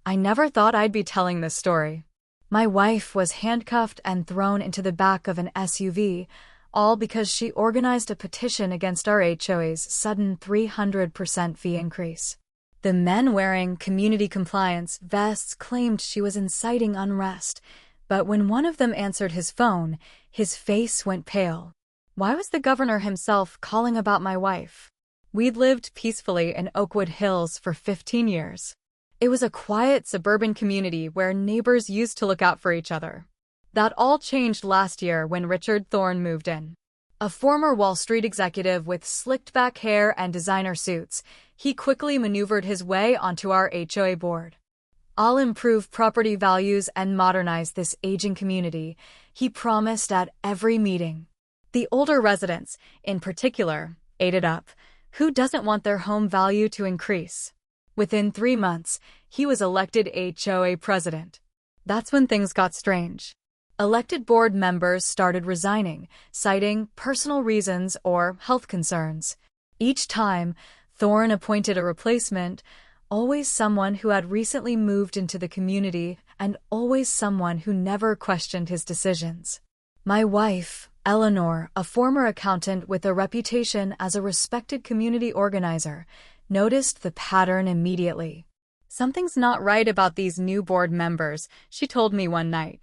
I never thought I'd be telling this story. My wife was handcuffed and thrown into the back of an SUV, all because she organized a petition against our HOA's sudden 300% fee increase. The men wearing community compliance vests claimed she was inciting unrest, but when one of them answered his phone, his face went pale. Why was the governor himself calling about my wife? We'd lived peacefully in Oakwood Hills for 15 years. It was a quiet suburban community where neighbors used to look out for each other. That all changed last year when Richard Thorne moved in. A former Wall Street executive with slicked-back hair and designer suits, he quickly maneuvered his way onto our HOA board. "I'll improve property values and modernize this aging community," he promised at every meeting. The older residents, in particular, ate it up. Who doesn't want their home value to increase? Within 3 months, he was elected HOA president. That's when things got strange. Elected board members started resigning, citing personal reasons or health concerns. Each time, Thorne appointed a replacement, always someone who had recently moved into the community and always someone who never questioned his decisions. My wife, Eleanor, a former accountant with a reputation as a respected community organizer, noticed the pattern immediately. "Something's not right about these new board members," she told me one night.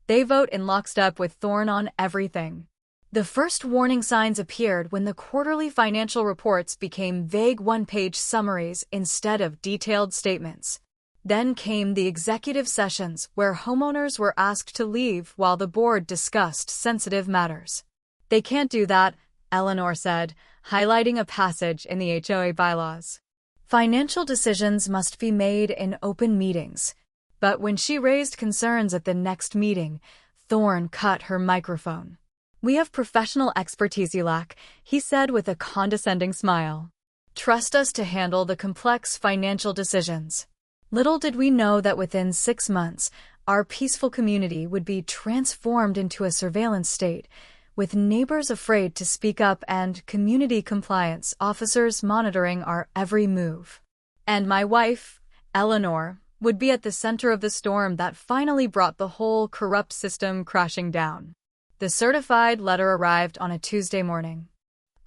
"They vote in lockstep with Thorne on everything." The first warning signs appeared when the quarterly financial reports became vague one-page summaries instead of detailed statements. Then came the executive sessions where homeowners were asked to leave while the board discussed sensitive matters. "They can't do that," Eleanor said, highlighting a passage in the HOA bylaws. "Financial decisions must be made in open meetings." But when she raised concerns at the next meeting, Thorne cut her microphone. "We have professional expertise you lack," he said with a condescending smile. "Trust us to handle the complex financial decisions." Little did we know that within 6 months, our peaceful community would be transformed into a surveillance state, with neighbors afraid to speak up and community compliance officers monitoring our every move. And my wife, Eleanor, would be at the center of the storm that finally brought the whole corrupt system crashing down. The certified letter arrived on a Tuesday morning.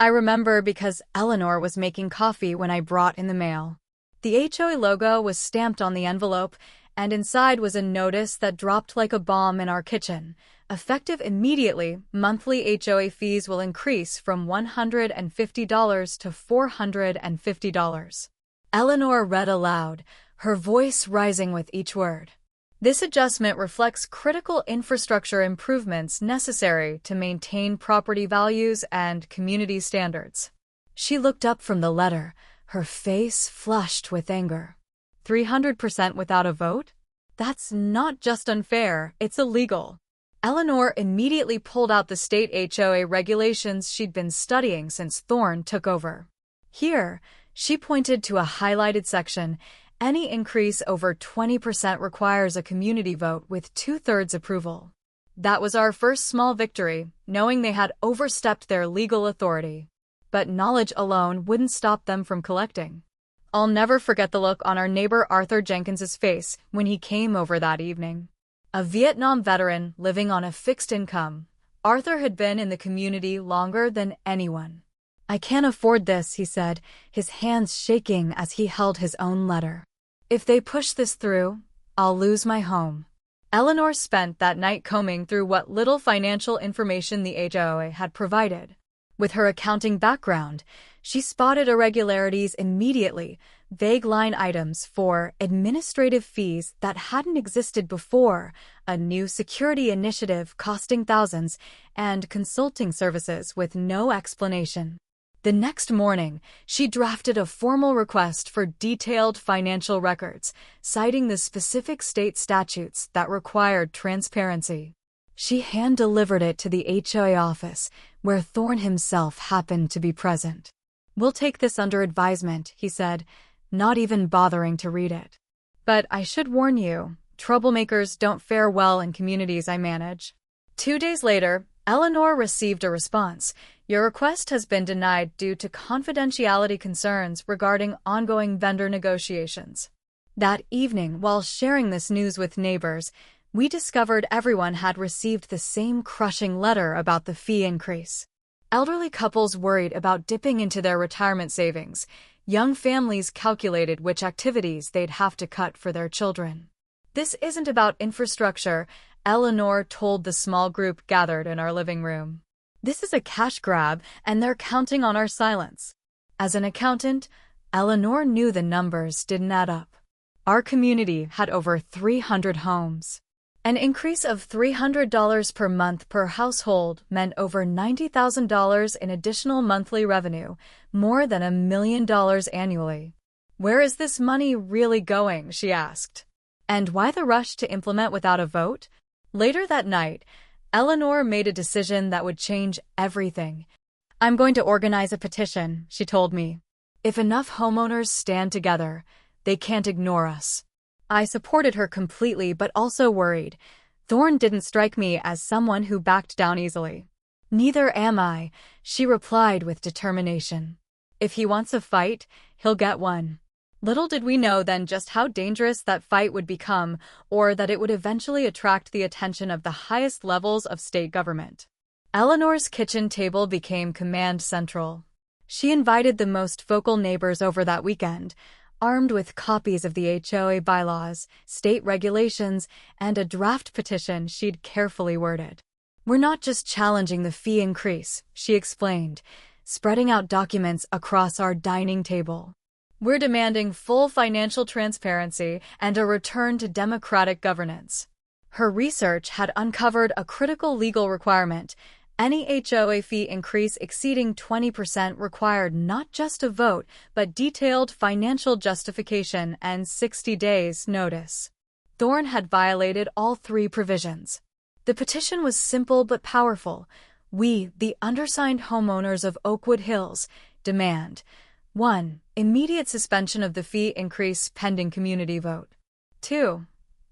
I remember because Eleanor was making coffee when I brought in the mail. The HOA logo was stamped on the envelope, and inside was a notice that dropped like a bomb in our kitchen. Effective immediately, monthly HOA fees will increase from $150 to $450. Eleanor read aloud, her voice rising with each word. "This adjustment reflects critical infrastructure improvements necessary to maintain property values and community standards." She looked up from the letter, her face flushed with anger. 300% without a vote? That's not just unfair, it's illegal. Eleanor immediately pulled out the state HOA regulations she'd been studying since Thorne took over. Here, she pointed to a highlighted section. Any increase over 20% requires a community vote with 2/3 approval. That was our first small victory, knowing they had overstepped their legal authority. But knowledge alone wouldn't stop them from collecting. I'll never forget the look on our neighbor Arthur Jenkins's face when he came over that evening. A Vietnam veteran living on a fixed income, Arthur had been in the community longer than anyone. "I can't afford this," he said, his hands shaking as he held his own letter. "If they push this through, I'll lose my home." Eleanor spent that night combing through what little financial information the HOA had provided. With her accounting background, she spotted irregularities immediately, vague line items for administrative fees that hadn't existed before, a new security initiative costing thousands, and consulting services with no explanation. The next morning, she drafted a formal request for detailed financial records, citing the specific state statutes that required transparency. She hand-delivered it to the HOA office, where Thorne himself happened to be present. "We'll take this under advisement," he said, not even bothering to read it. "But I should warn you, troublemakers don't fare well in communities I manage." 2 days later, Eleanor received a response. "Your request has been denied due to confidentiality concerns regarding ongoing vendor negotiations." That evening, while sharing this news with neighbors, we discovered everyone had received the same crushing letter about the fee increase. Elderly couples worried about dipping into their retirement savings. Young families calculated which activities they'd have to cut for their children. "This isn't about infrastructure," Eleanor told the small group gathered in our living room. "This is a cash grab, and they're counting on our silence." As an accountant, Eleanor knew the numbers didn't add up. Our community had over 300 homes. An increase of $300 per month per household meant over $90,000 in additional monthly revenue, more than $1 million annually. "Where is this money really going?" she asked. "And why the rush to implement without a vote?" Later that night, Eleanor made a decision that would change everything. "I'm going to organize a petition," she told me. "If enough homeowners stand together, they can't ignore us." I supported her completely, but also worried. Thorne didn't strike me as someone who backed down easily. "Neither am I," she replied with determination. "If he wants a fight, he'll get one." Little did we know then just how dangerous that fight would become, or that it would eventually attract the attention of the highest levels of state government. Eleanor's kitchen table became command central. She invited the most vocal neighbors over that weekend, armed with copies of the HOA bylaws, state regulations, and a draft petition she'd carefully worded. "We're not just challenging the fee increase," she explained, spreading out documents across our dining table. "We're demanding full financial transparency and a return to democratic governance." Her research had uncovered a critical legal requirement. Any HOA fee increase exceeding 20% required not just a vote, but detailed financial justification and 60 days' notice. Thorne had violated all three provisions. The petition was simple but powerful. We, the undersigned homeowners of Oakwood Hills, demand 1. Immediate suspension of the fee increase pending community vote. 2.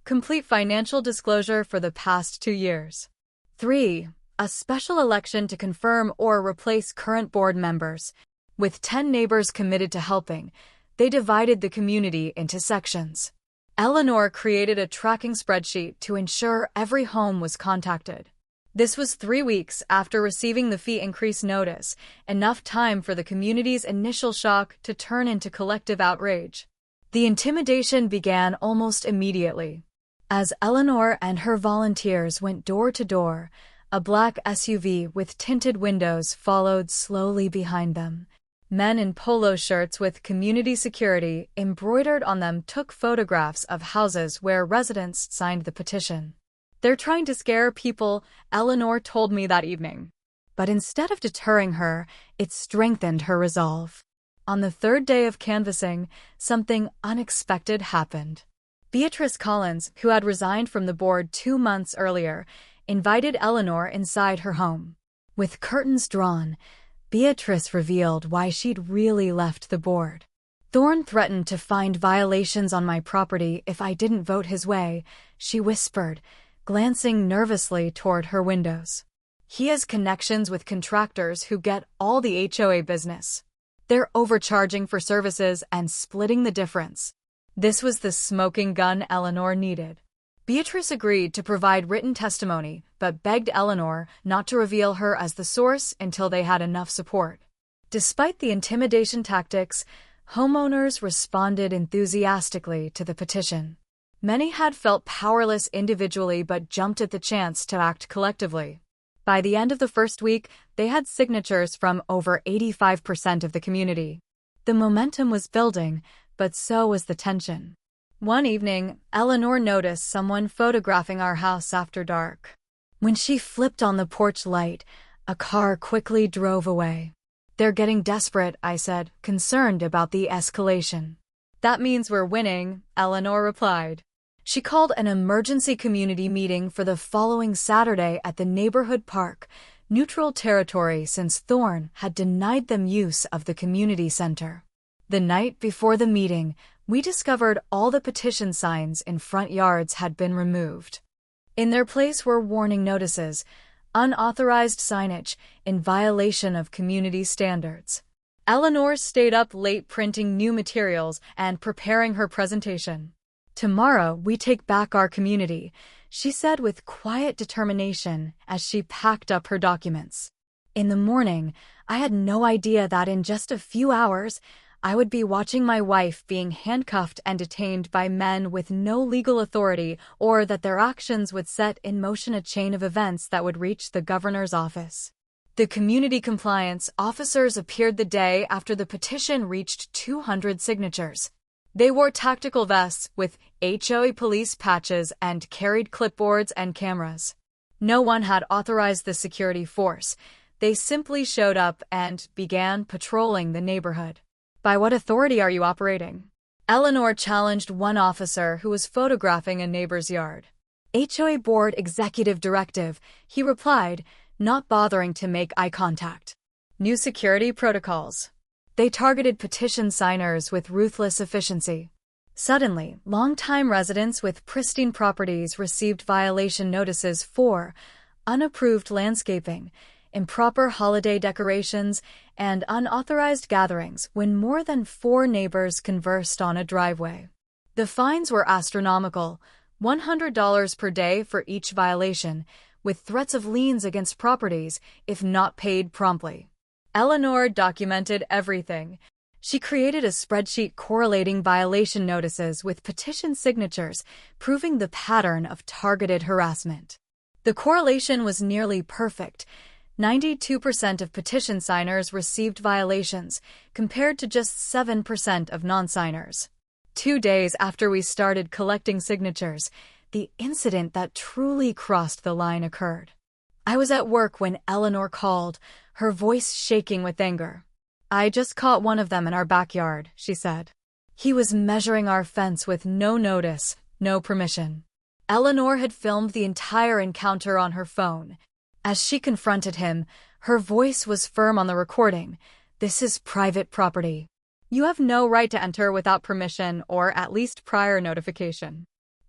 Complete financial disclosure for the past 2 years. 3. A special election to confirm or replace current board members. With 10 neighbors committed to helping, they divided the community into sections. Eleanor created a tracking spreadsheet to ensure every home was contacted. This was 3 weeks after receiving the fee increase notice, enough time for the community's initial shock to turn into collective outrage. The intimidation began almost immediately. As Eleanor and her volunteers went door to door, a black SUV with tinted windows followed slowly behind them. Men in polo shirts with community security embroidered on them took photographs of houses where residents signed the petition. "They're trying to scare people," Eleanor told me that evening. But instead of deterring her, it strengthened her resolve. On the third day of canvassing, something unexpected happened. Beatrice Collins, who had resigned from the board 2 months earlier, invited Eleanor inside her home. With curtains drawn, Beatrice revealed why she'd really left the board. "Thorne threatened to find violations on my property if I didn't vote his way," she whispered, glancing nervously toward her windows. "He has connections with contractors who get all the HOA business. They're overcharging for services and splitting the difference." This was the smoking gun Eleanor needed. Beatrice agreed to provide written testimony, but begged Eleanor not to reveal her as the source until they had enough support. Despite the intimidation tactics, homeowners responded enthusiastically to the petition. Many had felt powerless individually but jumped at the chance to act collectively. By the end of the first week, they had signatures from over 85% of the community. The momentum was building, but so was the tension. One evening, Eleanor noticed someone photographing our house after dark. When she flipped on the porch light, a car quickly drove away. "They're getting desperate," I said, concerned about the escalation. "That means we're winning," Eleanor replied. She called an emergency community meeting for the following Saturday at the neighborhood park, neutral territory since Thorne had denied them use of the community center. The night before the meeting, we discovered all the petition signs in front yards had been removed. In their place were warning notices, unauthorized signage in violation of community standards. Eleanor stayed up late printing new materials and preparing her presentation. "Tomorrow, we take back our community," she said with quiet determination as she packed up her documents. "In the morning, I had no idea that in just a few hours, I would be watching my wife being handcuffed and detained by men with no legal authority, or that their actions would set in motion a chain of events that would reach the governor's office." The community compliance officers appeared the day after the petition reached 200 signatures. They wore tactical vests with HOA Police patches and carried clipboards and cameras. No one had authorized the security force. They simply showed up and began patrolling the neighborhood. "By what authority are you operating?" Eleanor challenged one officer who was photographing a neighbor's yard. "HOA Board Executive Directive," he replied, not bothering to make eye contact. New security protocols. They targeted petition signers with ruthless efficiency. Suddenly, longtime residents with pristine properties received violation notices for unapproved landscaping, improper holiday decorations, and unauthorized gatherings when more than 4 neighbors conversed on a driveway. The fines were astronomical, $100 per day for each violation, with threats of liens against properties if not paid promptly. Eleanor documented everything. She created a spreadsheet correlating violation notices with petition signatures, proving the pattern of targeted harassment. The correlation was nearly perfect. 92% of petition signers received violations, compared to just 7% of non-signers. 2 days after we started collecting signatures, the incident that truly crossed the line occurred. I was at work when Eleanor called, her voice shaking with anger. "I just caught one of them in our backyard," she said. "He was measuring our fence with no notice, no permission." Eleanor had filmed the entire encounter on her phone. As she confronted him, her voice was firm on the recording. "This is private property. You have no right to enter without permission or at least prior notification."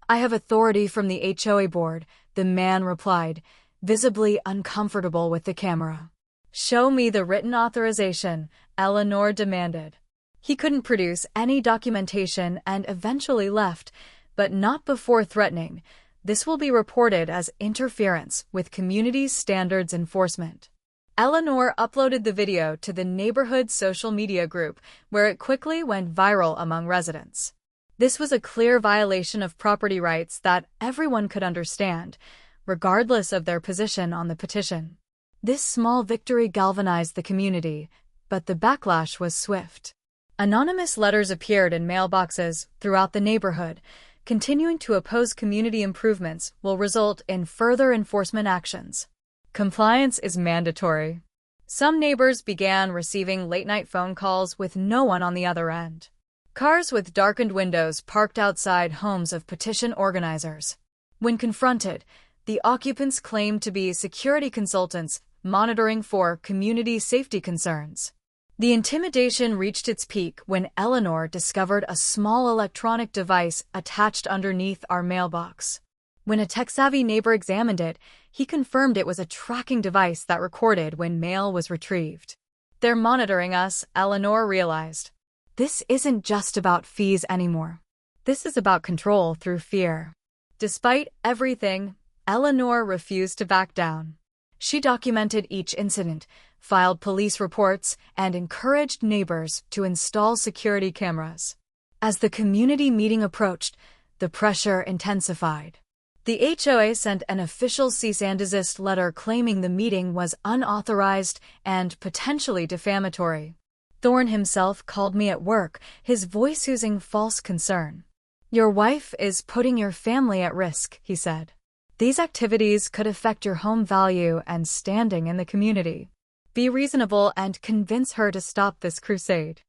"I have authority from the HOA board," the man replied, visibly uncomfortable with the camera. "Show me the written authorization," Eleanor demanded. He couldn't produce any documentation and eventually left, but not before threatening, "This will be reported as interference with community standards enforcement." Eleanor uploaded the video to the neighborhood social media group, where it quickly went viral among residents. This was a clear violation of property rights that everyone could understand, regardless of their position on the petition. This small victory galvanized the community, but the backlash was swift. Anonymous letters appeared in mailboxes throughout the neighborhood. Continuing to oppose community improvements will result in further enforcement actions. Compliance is mandatory. Some neighbors began receiving late-night phone calls with no one on the other end. Cars with darkened windows parked outside homes of petition organizers. When confronted, the occupants claimed to be security consultants monitoring for community safety concerns. The intimidation reached its peak when Eleanor discovered a small electronic device attached underneath our mailbox. When a tech-savvy neighbor examined it, he confirmed it was a tracking device that recorded when mail was retrieved. "They're monitoring us," Eleanor realized. "This isn't just about fees anymore. This is about control through fear." Despite everything, Eleanor refused to back down. She documented each incident, filed police reports, and encouraged neighbors to install security cameras. As the community meeting approached, the pressure intensified. The HOA sent an official cease and desist letter claiming the meeting was unauthorized and potentially defamatory. Thorne himself called me at work, his voice oozing false concern. "Your wife is putting your family at risk," he said. "These activities could affect your home value and standing in the community. Be reasonable and convince her to stop this crusade."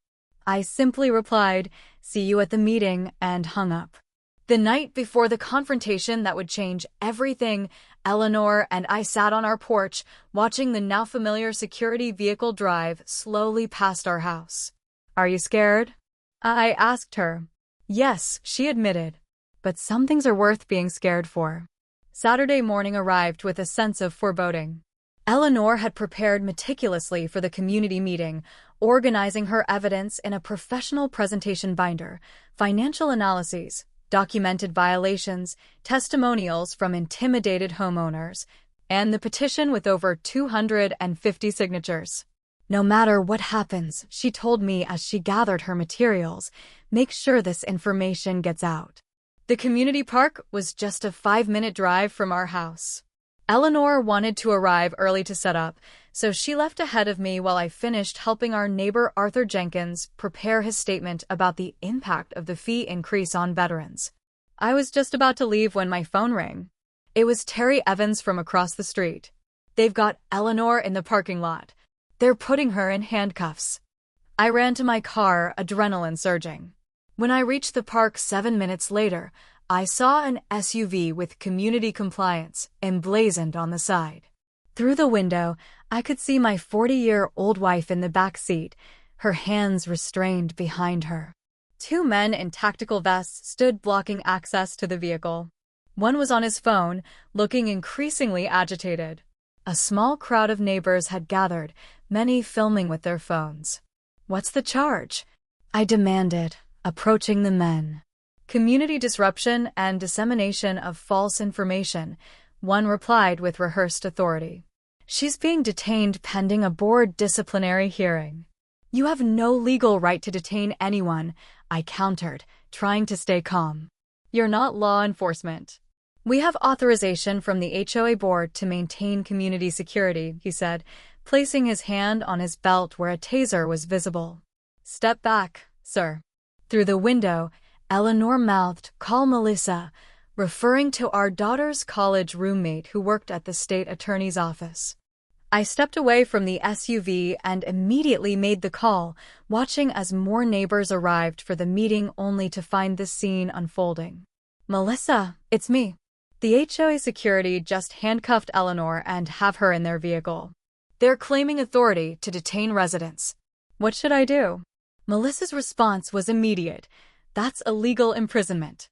I simply replied, "See you at the meeting," and hung up. The night before the confrontation that would change everything, Eleanor and I sat on our porch, watching the now familiar security vehicle drive slowly past our house. "Are you scared?" I asked her. "Yes," she admitted. "But some things are worth being scared for." Saturday morning arrived with a sense of foreboding. Eleanor had prepared meticulously for the community meeting, organizing her evidence in a professional presentation binder, financial analyses, documented violations, testimonials from intimidated homeowners, and the petition with over 250 signatures. No matter what happens, she told me as she gathered her materials, make sure this information gets out. The community park was just a 5-minute drive from our house. Eleanor wanted to arrive early to set up, so she left ahead of me while I finished helping our neighbor Arthur Jenkins prepare his statement about the impact of the fee increase on veterans. I was just about to leave when my phone rang. It was Terry Evans from across the street. They've got Eleanor in the parking lot. They're putting her in handcuffs. I ran to my car, adrenaline surging. When I reached the park 7 minutes later, I saw an SUV with community compliance emblazoned on the side. Through the window, I could see my 40-year-old wife in the back seat, her hands restrained behind her. 2 men in tactical vests stood blocking access to the vehicle. One was on his phone, looking increasingly agitated. A small crowd of neighbors had gathered, many filming with their phones. "What's the charge?" I demanded, approaching the men. "Community disruption and dissemination of false information," one replied with rehearsed authority. "She's being detained pending a board disciplinary hearing." "You have no legal right to detain anyone," I countered, trying to stay calm. "You're not law enforcement." "We have authorization from the HOA board to maintain community security," he said, placing his hand on his belt where a taser was visible. "Step back, sir." Through the window, Eleanor mouthed, "Call Melissa," referring to our daughter's college roommate who worked at the state attorney's office. I stepped away from the SUV and immediately made the call, watching as more neighbors arrived for the meeting only to find the scene unfolding. "Melissa, it's me. The HOA security just handcuffed Eleanor and have her in their vehicle. They're claiming authority to detain residents. What should I do?" Melissa's response was immediate. "That's illegal imprisonment.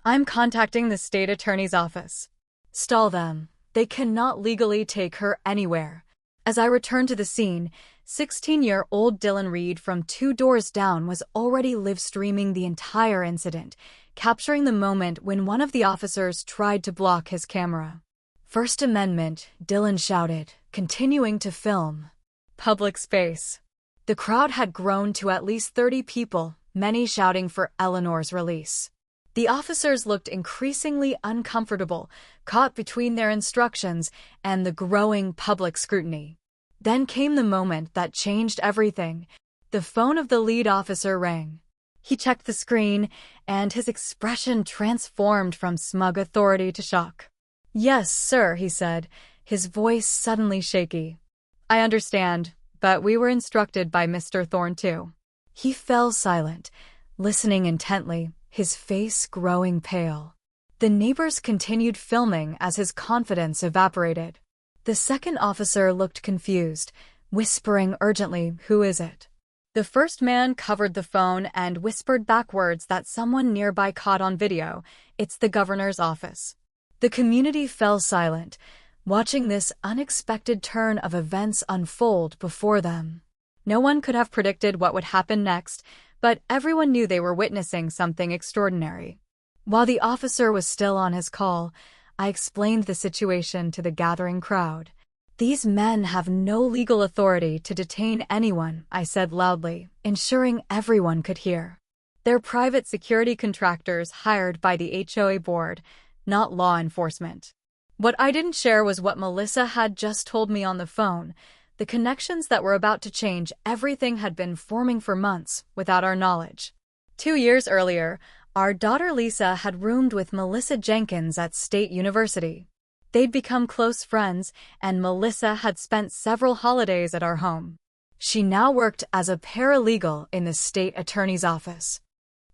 I'm contacting the state attorney's office." "Stall them. They cannot legally take her anywhere." As I returned to the scene, 16-year-old Dylan Reed from 2 doors down was already live-streaming the entire incident, capturing the moment when one of the officers tried to block his camera. "First Amendment," Dylan shouted, continuing to film. Public space. The crowd had grown to at least 30 people, many shouting for Eleanor's release. The officers looked increasingly uncomfortable, caught between their instructions and the growing public scrutiny. Then came the moment that changed everything. The phone of the lead officer rang. He checked the screen, and his expression transformed from smug authority to shock. "Yes, sir," he said, his voice suddenly shaky. "I understand, but we were instructed by Mr. Thorne too." He fell silent, listening intently, his face growing pale. The neighbors continued filming as his confidence evaporated. The second officer looked confused, whispering urgently, "Who is it?" The first man covered the phone and whispered back words that someone nearby caught on video. "It's the governor's office." The community fell silent, watching this unexpected turn of events unfold before them. No one could have predicted what would happen next, but everyone knew they were witnessing something extraordinary. While the officer was still on his call, I explained the situation to the gathering crowd. "These men have no legal authority to detain anyone," I said loudly, ensuring everyone could hear. "They're private security contractors hired by the HOA board, not law enforcement." What I didn't share was what Melissa had just told me on the phone. The connections that were about to change everything had been forming for months without our knowledge. 2 years earlier, our daughter Lisa had roomed with Melissa Jenkins at State University. They'd become close friends, and Melissa had spent several holidays at our home. She now worked as a paralegal in the state attorney's office.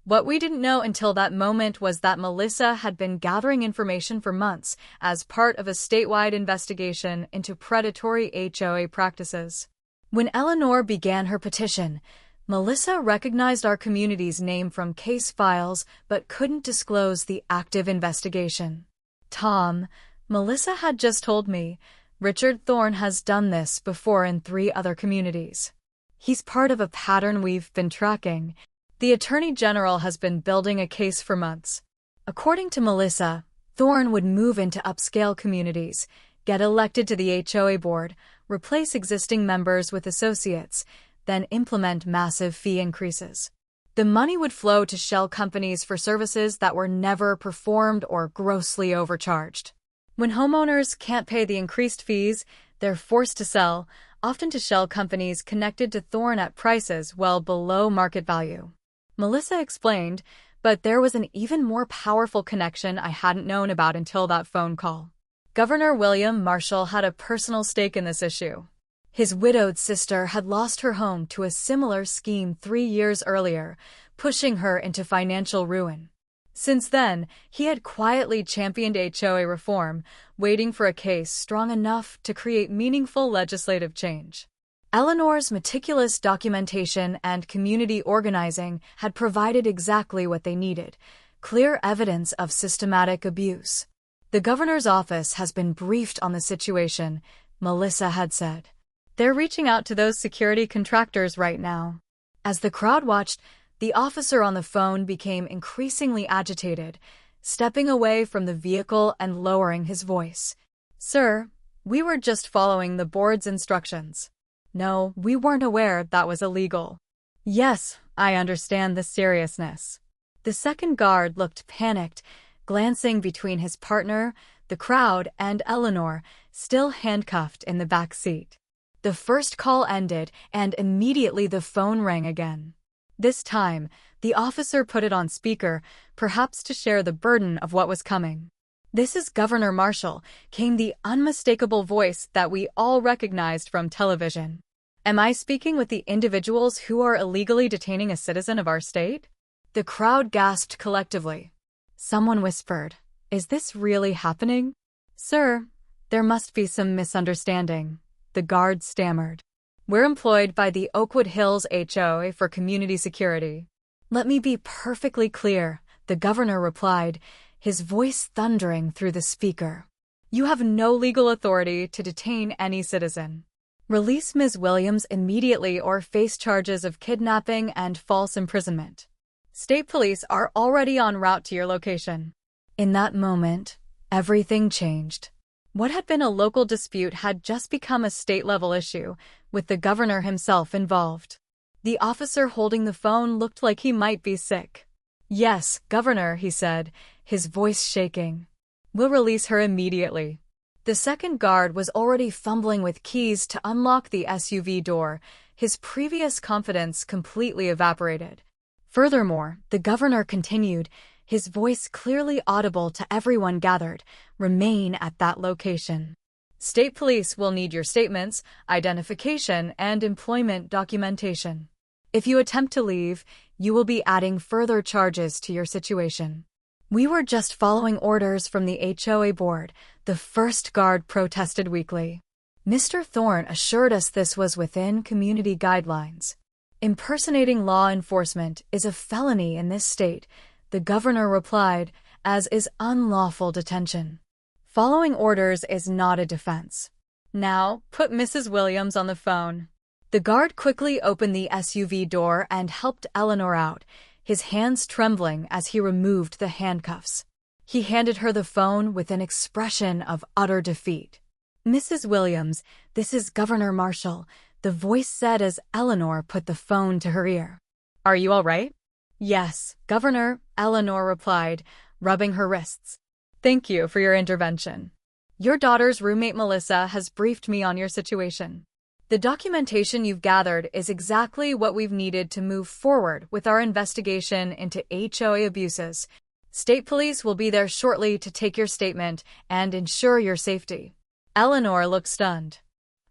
What we didn't know until that moment was that Melissa had been gathering information for months as part of a statewide investigation into predatory HOA practices. When Eleanor began her petition, Melissa recognized our community's name from case files but couldn't disclose the active investigation. "Tom," Melissa had just told me, "Richard Thorne has done this before in 3 other communities." He's part of a pattern we've been tracking. The Attorney General has been building a case for months. According to Melissa, Thorne would move into upscale communities, get elected to the HOA board, replace existing members with associates, then implement massive fee increases. The money would flow to shell companies for services that were never performed or grossly overcharged. When homeowners can't pay the increased fees, they're forced to sell, often to shell companies connected to Thorne at prices well below market value. Melissa explained, but there was an even more powerful connection I hadn't known about until that phone call. Governor William Marshall had a personal stake in this issue. His widowed sister had lost her home to a similar scheme 3 years earlier, pushing her into financial ruin. Since then, he had quietly championed HOA reform, waiting for a case strong enough to create meaningful legislative change. Eleanor's meticulous documentation and community organizing had provided exactly what they needed: clear evidence of systematic abuse. The governor's office has been briefed on the situation, Melissa had said. They're reaching out to those security contractors right now. As the crowd watched, the officer on the phone became increasingly agitated, stepping away from the vehicle and lowering his voice. "Sir, we were just following the board's instructions. No, we weren't aware that was illegal." "Yes, I understand the seriousness." The second guard looked panicked, glancing between his partner, the crowd, and Eleanor, still handcuffed in the back seat. The first call ended, and immediately the phone rang again. This time, the officer put it on speaker, perhaps to share the burden of what was coming. "This is Governor Marshall," came the unmistakable voice that we all recognized from television. "Am I speaking with the individuals who are illegally detaining a citizen of our state?" The crowd gasped collectively. Someone whispered, "Is this really happening?" "Sir, there must be some misunderstanding," the guard stammered. "We're employed by the Oakwood Hills HOA for community security." "Let me be perfectly clear," the governor replied, his voice thundering through the speaker. "You have no legal authority to detain any citizen. Release Ms. Williams immediately or face charges of kidnapping and false imprisonment. State police are already en route to your location." In that moment, everything changed. What had been a local dispute had just become a state-level issue, with the governor himself involved. The officer holding the phone looked like he might be sick. "Yes, Governor," he said, his voice shaking. "We'll release her immediately." The second guard was already fumbling with keys to unlock the SUV door, his previous confidence completely evaporated. Furthermore, the governor continued, his voice clearly audible to everyone gathered, "Remain at that location. State police will need your statements, identification, and employment documentation. If you attempt to leave, you will be adding further charges to your situation." "We were just following orders from the HOA board," the first guard protested weakly. "Mr. Thorne assured us this was within community guidelines." "Impersonating law enforcement is a felony in this state," the governor replied, "as is unlawful detention. Following orders is not a defense. Now, put Mrs. Williams on the phone." The guard quickly opened the SUV door and helped Eleanor out, his hands trembling as he removed the handcuffs. He handed her the phone with an expression of utter defeat. "Mrs. Williams, this is Governor Marshall," the voice said as Eleanor put the phone to her ear. "Are you all right?" "Yes, Governor," Eleanor replied, rubbing her wrists. "Thank you for your intervention. Your daughter's roommate Melissa has briefed me on your situation. The documentation you've gathered is exactly what we've needed to move forward with our investigation into HOA abuses. State police will be there shortly to take your statement and ensure your safety." Eleanor looked stunned.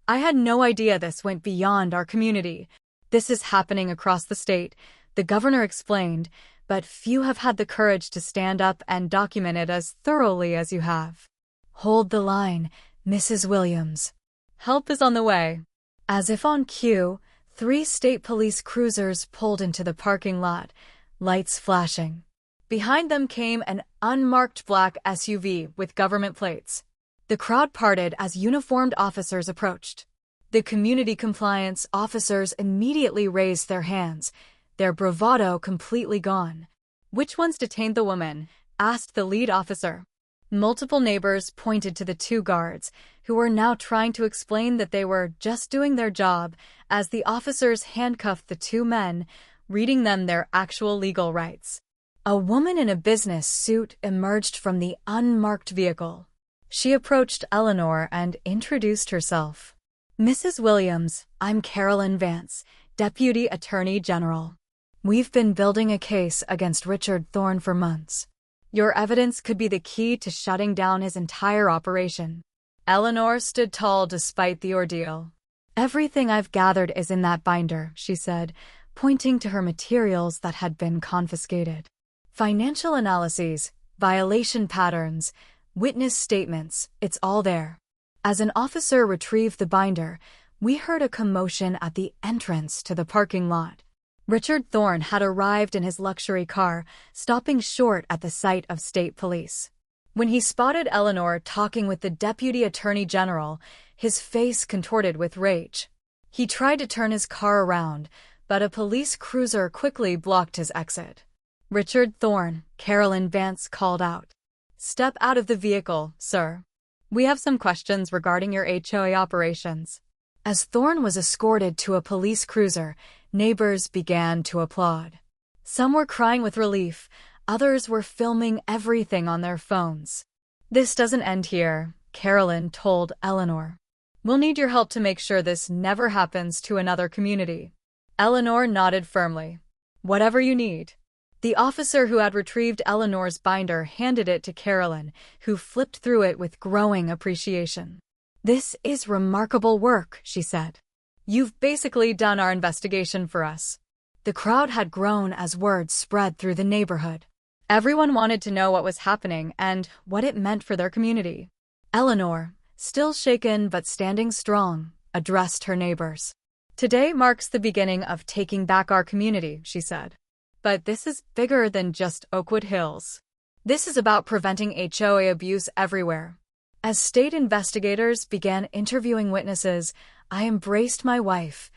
"I had no idea this went beyond our community. This is happening across the state," the governor explained, "but few have had the courage to stand up and document it as thoroughly as you have. Hold the line, Mrs. Williams. Help is on the way." As if on cue, 3 state police cruisers pulled into the parking lot, lights flashing. Behind them came an unmarked black SUV with government plates. The crowd parted as uniformed officers approached. The community compliance officers immediately raised their hands, their bravado completely gone. "Which ones detained the woman?" asked the lead officer. Multiple neighbors pointed to the two guards, who were now trying to explain that they were just doing their job as the officers handcuffed the two men, reading them their actual legal rights. A woman in a business suit emerged from the unmarked vehicle. She approached Eleanor and introduced herself. "Mrs. Williams, I'm Carolyn Vance, Deputy Attorney General. We've been building a case against Richard Thorne for months. Your evidence could be the key to shutting down his entire operation." Eleanor stood tall despite the ordeal. "Everything I've gathered is in that binder," she said, pointing to her materials that had been confiscated. "Financial analyses, violation patterns, witness statements, it's all there." As an officer retrieved the binder, we heard a commotion at the entrance to the parking lot. Richard Thorne had arrived in his luxury car, stopping short at the site of state police. When he spotted Eleanor talking with the Deputy Attorney General, his face contorted with rage. He tried to turn his car around, but a police cruiser quickly blocked his exit. "Richard Thorne," Carolyn Vance called out. "Step out of the vehicle, sir. We have some questions regarding your HOA operations." As Thorne was escorted to a police cruiser, neighbors began to applaud. Some were crying with relief, others were filming everything on their phones. "This doesn't end here," Carolyn told Eleanor. "We'll need your help to make sure this never happens to another community." Eleanor nodded firmly. "Whatever you need." The officer who had retrieved Eleanor's binder handed it to Carolyn, who flipped through it with growing appreciation. "This is remarkable work," she said. "You've basically done our investigation for us." The crowd had grown as word spread through the neighborhood. Everyone wanted to know what was happening and what it meant for their community. Eleanor, still shaken but standing strong, addressed her neighbors. "Today marks the beginning of taking back our community," she said. "But this is bigger than just Oakwood Hills. This is about preventing HOA abuse everywhere." As state investigators began interviewing witnesses, I embraced my wife,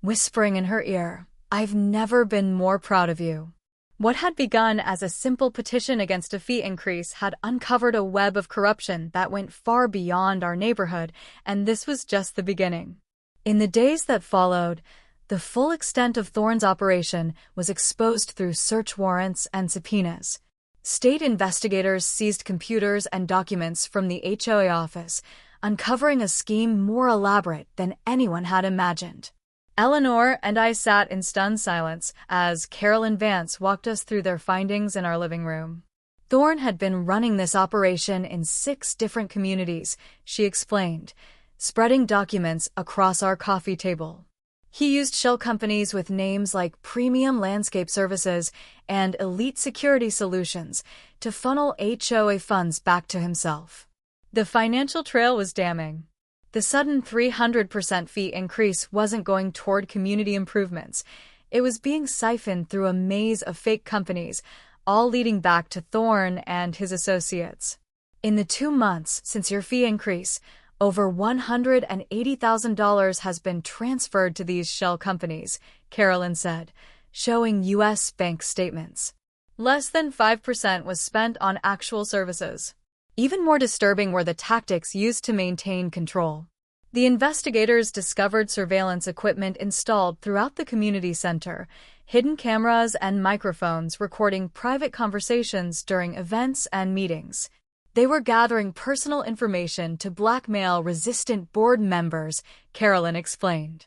whispering in her ear, "I've never been more proud of you." What had begun as a simple petition against a fee increase had uncovered a web of corruption that went far beyond our neighborhood, and this was just the beginning. In the days that followed, the full extent of Thorne's operation was exposed through search warrants and subpoenas. State investigators seized computers and documents from the HOA office, uncovering a scheme more elaborate than anyone had imagined. Eleanor and I sat in stunned silence as Carolyn Vance walked us through their findings in our living room. "Thorne had been running this operation in 6 different communities," she explained, spreading documents across our coffee table. "He used shell companies with names like Premium Landscape Services and Elite Security Solutions to funnel HOA funds back to himself." The financial trail was damning. The sudden 300% fee increase wasn't going toward community improvements. It was being siphoned through a maze of fake companies, all leading back to Thorne and his associates. "In the 2 months since your fee increase, over $180,000 has been transferred to these shell companies," Carolyn said, showing U.S. bank statements. Less than 5% was spent on actual services. Even more disturbing were the tactics used to maintain control. The investigators discovered surveillance equipment installed throughout the community center, hidden cameras and microphones recording private conversations during events and meetings. They were gathering personal information to blackmail resistant board members, Carolyn explained.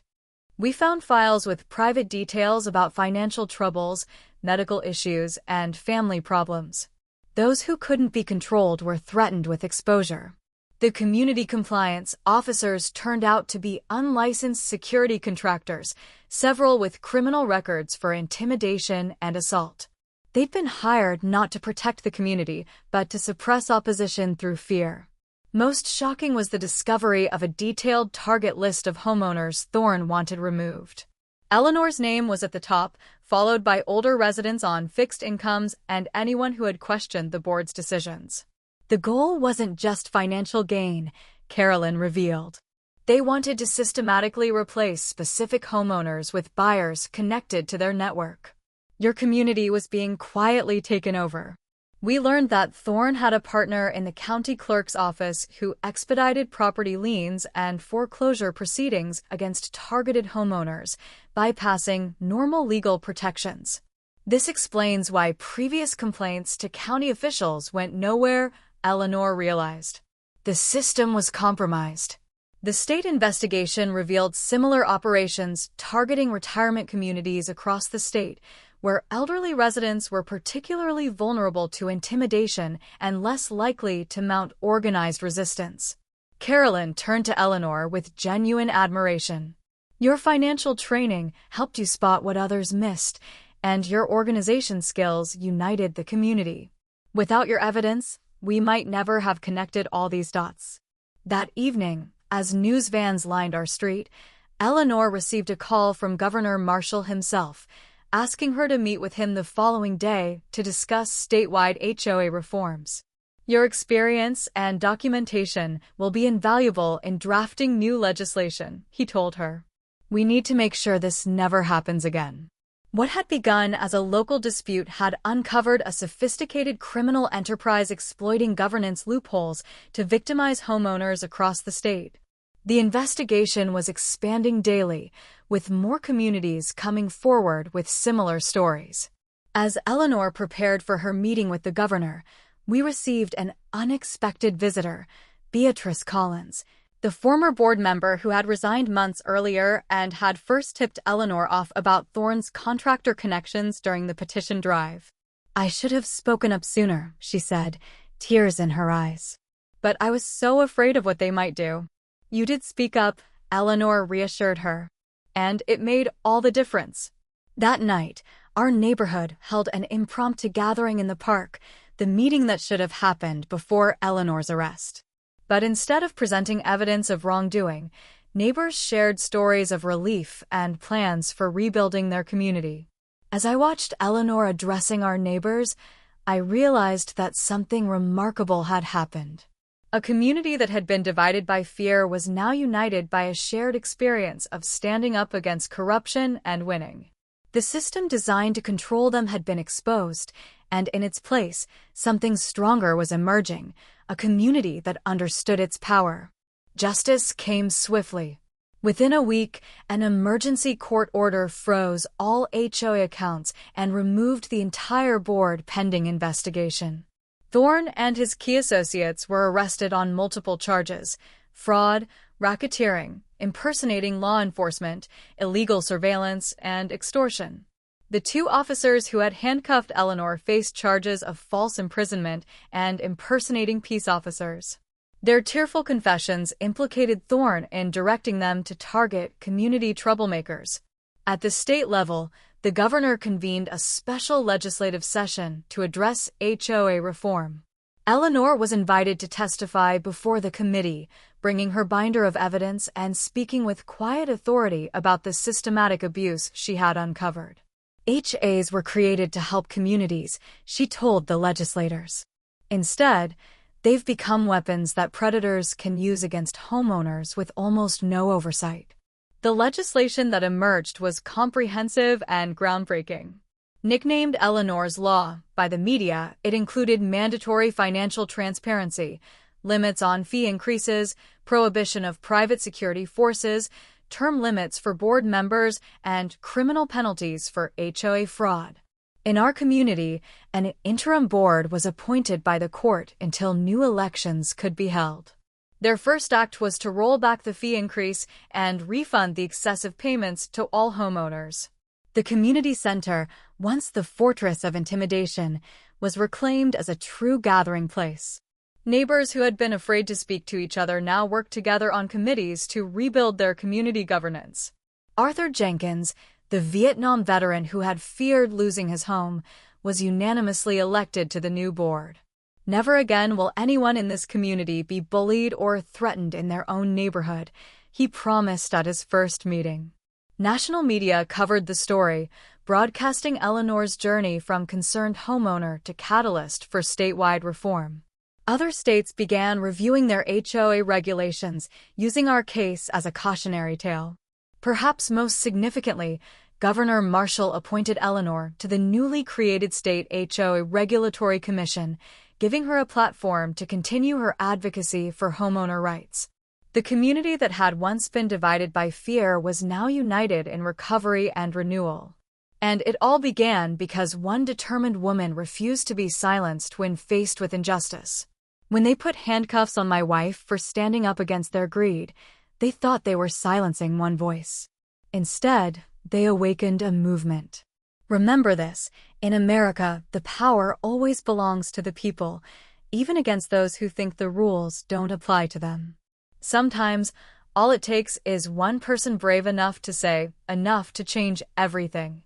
"We found files with private details about financial troubles, medical issues, and family problems. Those who couldn't be controlled were threatened with exposure." The community compliance officers turned out to be unlicensed security contractors, several with criminal records for intimidation and assault. They'd been hired not to protect the community, but to suppress opposition through fear. Most shocking was the discovery of a detailed target list of homeowners Thorne wanted removed. Eleanor's name was at the top, followed by older residents on fixed incomes and anyone who had questioned the board's decisions. The goal wasn't just financial gain, Carolyn revealed. They wanted to systematically replace specific homeowners with buyers connected to their network. Your community was being quietly taken over. We learned that Thorne had a partner in the county clerk's office who expedited property liens and foreclosure proceedings against targeted homeowners, bypassing normal legal protections. This explains why previous complaints to county officials went nowhere, Eleanor realized. The system was compromised. The state investigation revealed similar operations targeting retirement communities across the state, where elderly residents were particularly vulnerable to intimidation and less likely to mount organized resistance. Carolyn turned to Eleanor with genuine admiration. Your financial training helped you spot what others missed, and your organization skills united the community. Without your evidence, we might never have connected all these dots. That evening, as news vans lined our street, Eleanor received a call from Governor Marshall himself, asking her to meet with him the following day to discuss statewide HOA reforms. Your experience and documentation will be invaluable in drafting new legislation, he told her. We need to make sure this never happens again. What had begun as a local dispute had uncovered a sophisticated criminal enterprise exploiting governance loopholes to victimize homeowners across the state. The investigation was expanding daily, with more communities coming forward with similar stories. As Eleanor prepared for her meeting with the governor, we received an unexpected visitor, Beatrice Collins, the former board member who had resigned months earlier and had first tipped Eleanor off about Thorne's contractor connections during the petition drive. I should have spoken up sooner, she said, tears in her eyes. But I was so afraid of what they might do. You did speak up, Eleanor reassured her. And it made all the difference. That night, our neighborhood held an impromptu gathering in the park, the meeting that should have happened before Eleanor's arrest. But instead of presenting evidence of wrongdoing, neighbors shared stories of relief and plans for rebuilding their community. As I watched Eleanor addressing our neighbors, I realized that something remarkable had happened. A community that had been divided by fear was now united by a shared experience of standing up against corruption and winning. The system designed to control them had been exposed, and in its place, something stronger was emerging, a community that understood its power. Justice came swiftly. Within a week, an emergency court order froze all HOA accounts and removed the entire board pending investigation. Thorne and his key associates were arrested on multiple charges: fraud, racketeering, impersonating law enforcement, illegal surveillance, and extortion. The two officers who had handcuffed Eleanor faced charges of false imprisonment and impersonating peace officers. Their tearful confessions implicated Thorne in directing them to target community troublemakers. At the state level, the governor convened a special legislative session to address HOA reform. Eleanor was invited to testify before the committee, bringing her binder of evidence and speaking with quiet authority about the systematic abuse she had uncovered. HOAs were created to help communities, she told the legislators. Instead, they've become weapons that predators can use against homeowners with almost no oversight. The legislation that emerged was comprehensive and groundbreaking. Nicknamed Eleanor's Law by the media, it included mandatory financial transparency, limits on fee increases, prohibition of private security forces, term limits for board members, and criminal penalties for HOA fraud. In our community, an interim board was appointed by the court until new elections could be held. Their first act was to roll back the fee increase and refund the excessive payments to all homeowners. The community center, once the fortress of intimidation, was reclaimed as a true gathering place. Neighbors who had been afraid to speak to each other now worked together on committees to rebuild their community governance. Arthur Jenkins, the Vietnam veteran who had feared losing his home, was unanimously elected to the new board. Never again will anyone in this community be bullied or threatened in their own neighborhood, he promised at his first meeting. National media covered the story, broadcasting Eleanor's journey from concerned homeowner to catalyst for statewide reform. Other states began reviewing their HOA regulations, using our case as a cautionary tale. Perhaps most significantly, Governor Marshall appointed Eleanor to the newly created state HOA Regulatory Commission, giving her a platform to continue her advocacy for homeowner rights. The community that had once been divided by fear was now united in recovery and renewal. And it all began because one determined woman refused to be silenced when faced with injustice. When they put handcuffs on my wife for standing up against their greed, they thought they were silencing one voice. Instead, they awakened a movement. Remember this, in America, the power always belongs to the people, even against those who think the rules don't apply to them. Sometimes, all it takes is one person brave enough to say, enough to change everything.